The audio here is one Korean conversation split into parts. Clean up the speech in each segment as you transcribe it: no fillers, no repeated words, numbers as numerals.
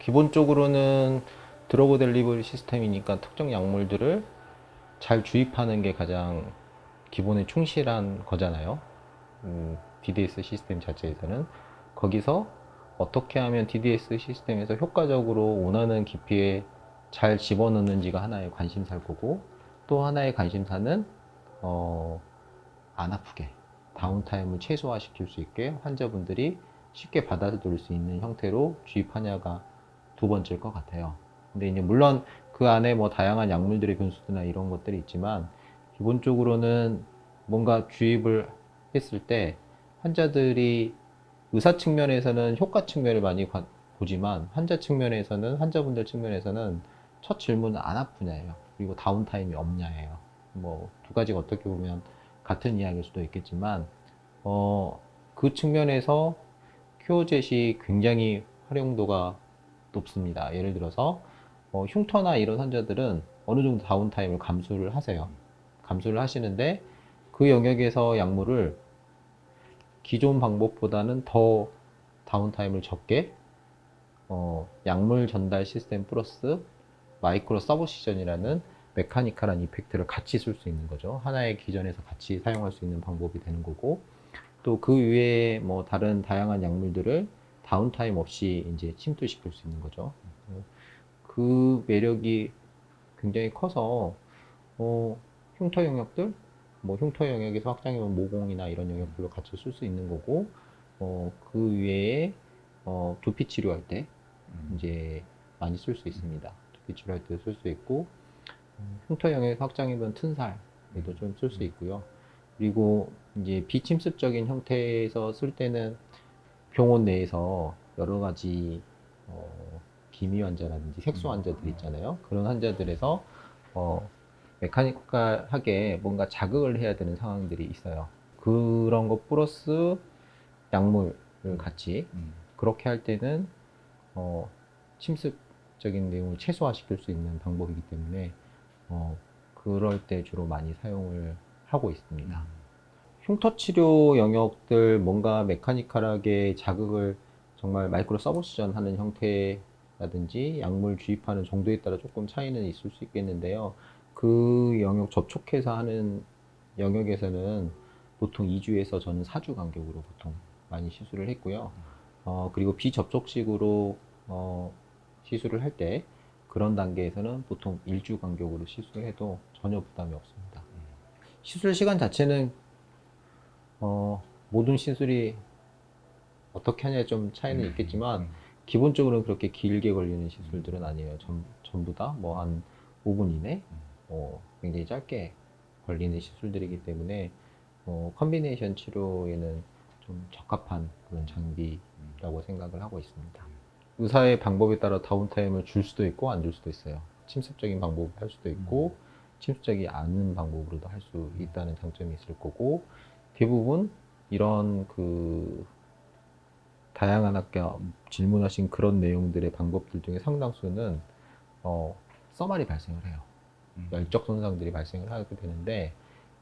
기본적으로는 드러그 델리버리 시스템이니까 특정 약물들을 잘 주입하는 게 가장 기본에 충실한 거잖아요. DDS 시스템 자체에서는 거기서 어떻게 하면 DDS 시스템에서 효과적으로 원하는 깊이에 잘 집어넣는지가 하나의 관심사일 거고, 또 하나의 관심사는 안 아프게 다운타임을 최소화시킬 수 있게 환자분들이 쉽게 받아들일 수 있는 형태로 주입하냐가 두 번째일 것 같아요. 근데 이제 물론 그 안에 뭐 다양한 약물들의 변수나 이런 것들이 있지만, 기본적으로는 뭔가 주입을 했을 때 환자들이 의사 측면에서는 효과 측면을 많이 보지만, 환자분들 측면에서는 첫 질문은 안 아프냐예요. 그리고 다운타임이 없냐예요. 뭐 두 가지가 어떻게 보면 같은 이야기일 수도 있겠지만, 그 측면에서 큐어젯이 굉장히 활용도가 높습니다. 예를 들어서 흉터나 이런 환자들은 어느 정도 다운타임을 감수를 하세요. 감수를 하시는데, 그 영역에서 약물을 기존 방법보다는 더 다운타임을 적게 약물 전달 시스템 플러스 마이크로 서버시전이라는 메카니컬한 이펙트를 같이 쓸 수 있는 거죠. 하나의 기전에서 같이 사용할 수 있는 방법이 되는 거고, 또 그 외에 뭐 다른 다양한 약물들을 다운타임 없이 이제 침투시킬 수 있는 거죠. 그 매력이 굉장히 커서 흉터 영역들, 뭐 흉터 영역에서 확장해본 모공이나 이런 영역들로 같이 쓸 수 있는 거고, 그 외에 두피 치료할 때 이제 많이 쓸 수 있습니다. 두피 치료할 때도 쓸 수 있고, 흉터 영역 확장해본 튼살에도 좀 쓸 수 있고요. 그리고 이제 비침습적인 형태에서 쓸 때는 병원 내에서 여러 가지 기미 환자라든지 색소 환자들 있잖아요. 그런 환자들에서 메카니컬하게 뭔가 자극을 해야 되는 상황들이 있어요. 그런 것 플러스 약물을 같이 그렇게 할 때는 침습적인 내용을 최소화시킬 수 있는 방법이기 때문에 그럴 때 주로 많이 사용을 하고 있습니다. 흉터 치료 영역들 뭔가 메카니컬하게 자극을 정말 마이크로 서버시전 하는 형태라든지 약물 주입하는 정도에 따라 조금 차이는 있을 수 있겠는데요. 그 영역 접촉해서 하는 영역에서는 보통 2주에서 저는 4주 간격으로 보통 많이 시술을 했고요. 그리고 비접촉식으로 시술을 할 때 그런 단계에서는 보통 1주 간격으로 시술을 해도 전혀 부담이 없습니다. 시술 시간 자체는 모든 시술이 어떻게 하냐에 좀 차이는 있겠지만, 기본적으로는 그렇게 길게 걸리는 시술들은 아니에요. 전부 다 뭐 한 5분 이내, 굉장히 짧게 걸리는 시술들이기 때문에 컨비네이션 치료에는 좀 적합한 그런 장비라고 생각을 하고 있습니다. 의사의 방법에 따라 다운타임을 줄 수도 있고 안 줄 수도 있어요. 침습적인 방법을 할 수도 있고 침습적이 않은 방법으로도 할 수 있다는 장점이 있을 거고, 대부분 이런 그 다양한 아까 질문하신 그런 내용들의 방법들 중에 상당수는 써마리 발생을 해요. 열적 손상들이 발생을 하게 되는데,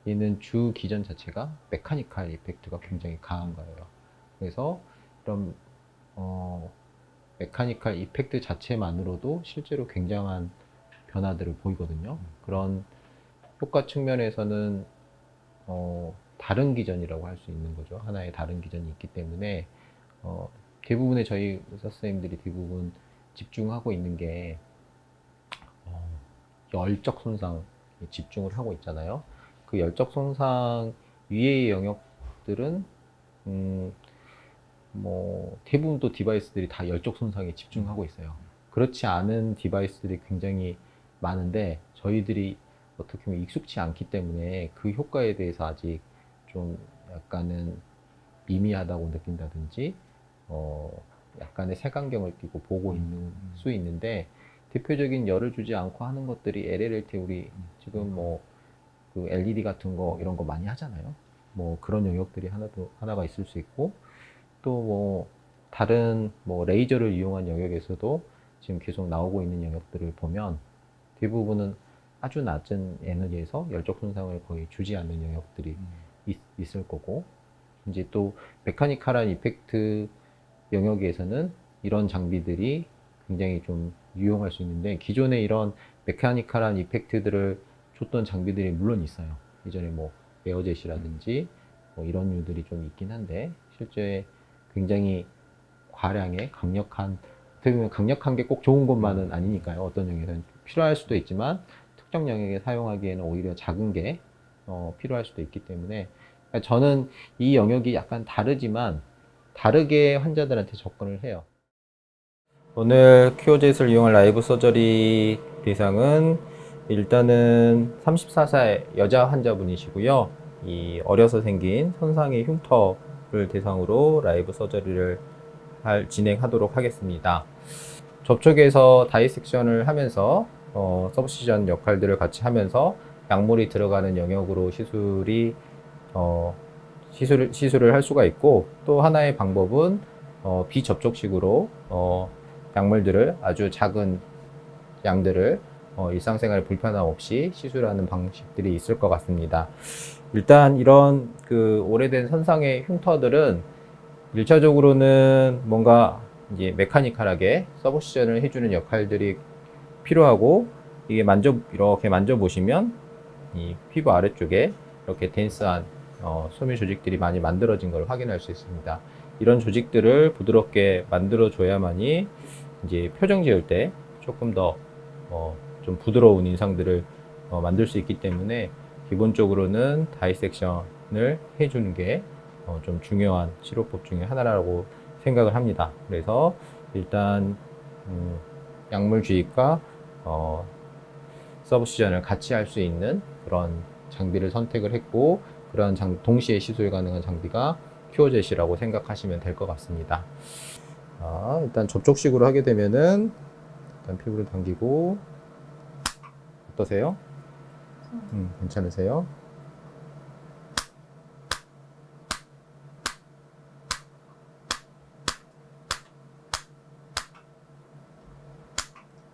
얘는 주 기전 자체가 메카니컬 이펙트가 굉장히 강한 거예요. 그래서 이런 메카니컬 이펙트 자체만으로도 실제로 굉장한 변화들을 보이거든요. 그런 효과 측면에서는 다른 기전이라고 할 수 있는 거죠. 하나의 다른 기전이 있기 때문에 대부분의 저희 의사 선생님들이 대부분 집중하고 있는 게 열적 손상에 집중을 하고 있잖아요. 그 열적 손상 위의 영역들은 뭐 대부분 또 디바이스들이 다 열적 손상에 집중하고 있어요. 그렇지 않은 디바이스들이 굉장히 많은데, 저희들이 어떻게 보면 익숙치 않기 때문에 그 효과에 대해서 아직 좀 약간은 미미하다고 느낀다든지 약간의 색안경을 끼고 보고 있는 수 있는데, 대표적인 열을 주지 않고 하는 것들이 LLLT, 우리 지금 뭐 그 LED 같은 거 이런 거 많이 하잖아요. 뭐 그런 영역들이 하나가 있을 수 있고, 또 뭐 다른 뭐 레이저를 이용한 영역에서도 지금 계속 나오고 있는 영역들을 보면 대부분은 아주 낮은 에너지에서 열적 손상을 거의 주지 않는 영역들이 있을 거고, 이제 또 메카니컬한 이펙트 영역에서는 이런 장비들이 굉장히 좀 유용할 수 있는데, 기존에 이런 메카니컬한 이펙트들을 줬던 장비들이 물론 있어요. 예전에 뭐 에어젯이라든지 뭐 이런 류들이 좀 있긴 한데, 실제 굉장히 과량의 강력한, 어떻게 보면 강력한 게 꼭 좋은 것만은 아니니까요. 어떤 영역에서는 필요할 수도 있지만 특정 영역에 사용하기에는 오히려 작은 게 필요할 수도 있기 때문에, 그러니까 저는 이 영역이 약간 다르지만 다르게 환자들한테 접근을 해요. 오늘 큐어젯을 이용한 라이브 서저리 대상은 일단은 34세 여자 환자분이시고요. 이 어려서 생긴 선상의 흉터를 대상으로 라이브 서저리를 진행하도록 하겠습니다. 접촉에서 다이섹션을 하면서 서브시전 역할들을 같이 하면서 약물이 들어가는 영역으로 시술을 할 수가 있고, 또 하나의 방법은 비접촉식으로 약물들을, 아주 작은 양들을 일상생활에 불편함 없이 시술하는 방식들이 있을 것 같습니다. 일단 이런 그 오래된 선상의 흉터들은 1차적으로는 뭔가 이제 메카니컬하게 서브시전을 해주는 역할들이 필요하고, 이게 이렇게 만져보시면 이 피부 아래쪽에 이렇게 덴스한 소묘 조직들이 많이 만들어진 걸 확인할 수 있습니다. 이런 조직들을 부드럽게 만들어줘야만이 이제 표정 지을 때 조금 더 좀 부드러운 인상들을 만들 수 있기 때문에, 기본적으로는 다이섹션을 해주는 게 좀 중요한 치료법 중에 하나라고 생각을 합니다. 그래서 일단 약물 주입과 서브시전을 같이 할 수 있는 그런 장비를 선택을 했고, 그런 동시에 시술 가능한 장비가 큐어젯이라고 생각하시면 될 것 같습니다. 일단 접촉식으로 하게 되면은 일단 피부를 당기고, 어떠세요? 괜찮으세요?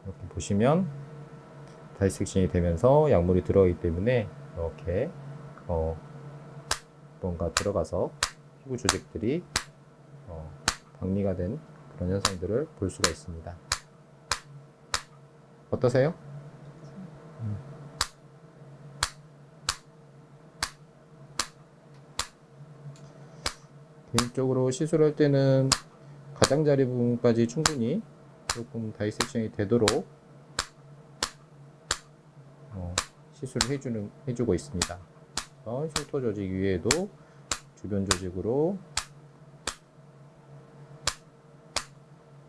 이렇게 보시면 다이섹션이 되면서 약물이 들어가기 때문에 이렇게 뭔가 들어가서 피부 조직들이 박리가 된 그런 현상들을 볼 수가 있습니다. 어떠세요? 개인적으로 시술할 때는 가장자리 부분까지 충분히 조금 다이섹션이 되도록 시술을 해주고 있습니다. 흉터 조직 위에도 주변 조직으로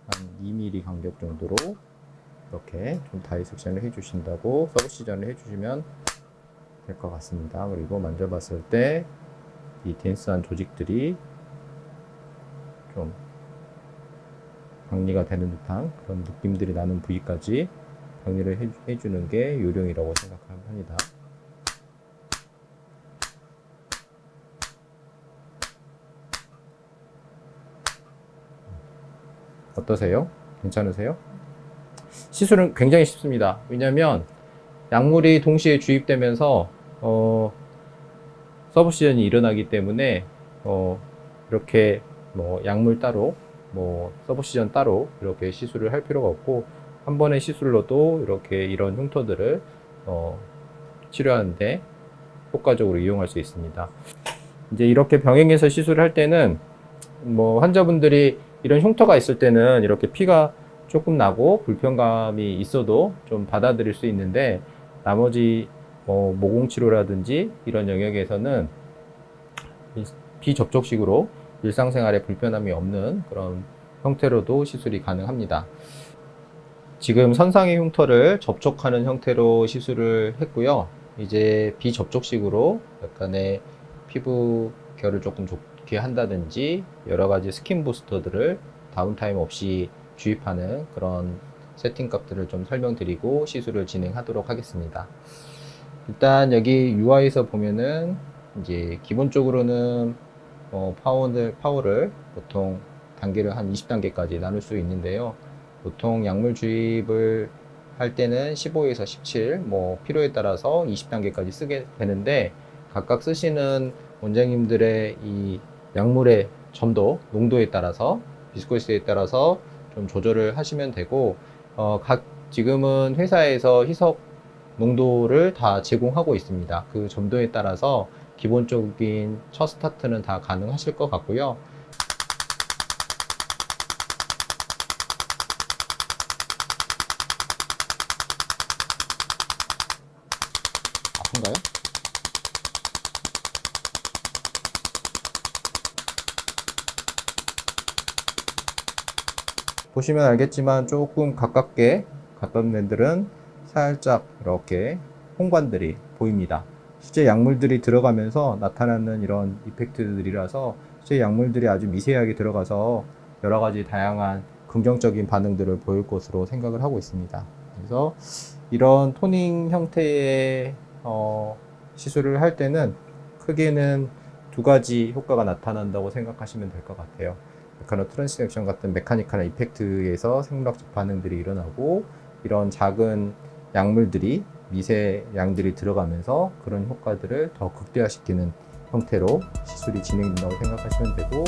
한 2mm 간격 정도로 이렇게 좀 다이섹션을 해주신다고, 서브시전을 해주시면 될 것 같습니다. 그리고 만져봤을 때 이 덴스한 조직들이 좀 박리가 되는 듯한 그런 느낌들이 나는 부위까지 박리를 해주는 게 요령이라고 생각합니다. 어떠세요? 괜찮으세요? 시술은 굉장히 쉽습니다. 왜냐하면 약물이 동시에 주입되면서 서브시전이 일어나기 때문에 이렇게 뭐 약물 따로, 뭐 서브시전 따로 이렇게 시술을 할 필요가 없고, 한 번의 시술로도 이렇게 이런 흉터들을 치료하는데 효과적으로 이용할 수 있습니다. 이제 이렇게 병행해서 시술을 할 때는 뭐 환자분들이 이런 흉터가 있을 때는 이렇게 피가 조금 나고 불편감이 있어도 좀 받아들일 수 있는데, 나머지 모공 치료라든지 이런 영역에서는 비접촉식으로 일상생활에 불편함이 없는 그런 형태로도 시술이 가능합니다. 지금 선상의 흉터를 접촉하는 형태로 시술을 했고요. 이제 비접촉식으로 약간의 피부 결을 조금 좋게 한다든지 여러 가지 스킨 부스터들을 다운타임 없이 주입하는 그런 세팅 값들을 좀 설명드리고 시술을 진행하도록 하겠습니다. 일단 여기 UI에서 보면은 이제 기본적으로는 파워를 보통 단계를 한 20단계까지 나눌 수 있는데요. 보통 약물 주입을 할 때는 15에서 17, 뭐 필요에 따라서 20단계까지 쓰게 되는데, 각각 쓰시는 원장님들의 이 약물의 점도, 농도에 따라서, 비스코시티에 따라서 좀 조절을 하시면 되고, 지금은 회사에서 희석 농도를 다 제공하고 있습니다. 그 점도에 따라서 기본적인 첫 스타트는 다 가능하실 것 같고요. 아픈가요? 보시면 알겠지만 조금 가깝게 갔던 애들은 살짝 이렇게 홍반들이 보입니다. 실제 약물들이 들어가면서 나타나는 이런 이펙트들이라서 실제 약물들이 아주 미세하게 들어가서 여러 가지 다양한 긍정적인 반응들을 보일 것으로 생각을 하고 있습니다. 그래서 이런 토닝 형태의 시술을 할 때는 크게는 두 가지 효과가 나타난다고 생각하시면 될 것 같아요. 메카노 트랜스액션 같은 메카니컬한 이펙트에서 생물학적 반응들이 일어나고, 이런 작은 약물들이 미세 양들이 들어가면서 그런 효과들을 더 극대화시키는 형태로 시술이 진행된다고 생각하시면 되고,